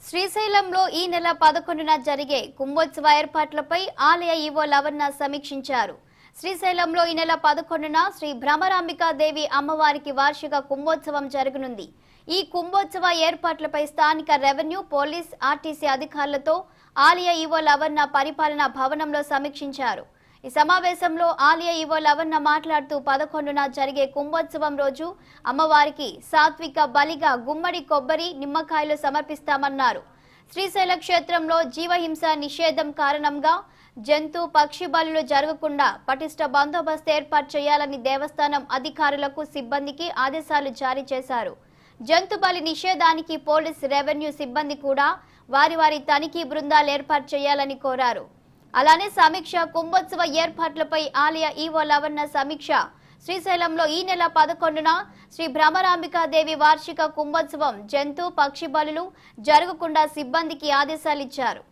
శ్రీశైలంలో ఈ నెల 11న జరిగే కుంభోత్సవ ఏర్పాట్లపై ఆలయ ఈవో లవన్న సమీక్షించారు. శ్రీశైలంలో ఈ నెల 11న శ్రీ భ్రమరాంబికాదేవి అమ్మవారికి వార్షిక కుంభోత్సవం జరగనుంది. ఈ కుంభోత్సవ ఏర్పాట్లపై స్థానిక రెవెన్యూ, పోలీస్, ఆర్టీసీ అధికారులతో ఆలయ ఈవో లవన్న పరిపాలనా భవనంలో సమీక్షించారు. ఈ సమావేశంలో ఆలయ ఈవో లవన్న మాట్లాడుతూ 11న జరిగే కుంభోత్సవం రోజు అమ్మవారికి సాత్విక బలిగా గుమ్మడి కొబ్బరి, నిమ్మకాయలు సమర్పిస్తామన్నారు. శ్రీశైల క్షేత్రంలో జీవహింస నిషేధం కారణంగా జంతు, పక్షి బలులు జరగకుండా పటిష్ట బందోబస్తు ఏర్పాటు చేయాలని దేవస్థానం అధికారులకు, సిబ్బందికి ఆదేశాలు జారీ చేశారు. జంతు బలి నిషేధానికి పోలీస్, రెవెన్యూ సిబ్బంది కూడా వారి తనిఖీ బృందాలు ఏర్పాటు చేయాలని కోరారు. అలానే సమీక్ష కుంభోత్సవ ఏర్పాట్లపై ఆలయ ఈవో లవన్న సమీక్ష. శ్రీశైలంలో ఈ నెల 11న శ్రీ భ్రమరాంబికాదేవి వార్షిక కుంభోత్సవం జంతు, పక్షి బలులు జరగకుండా సిబ్బందికి ఆదేశాలిచ్చారు.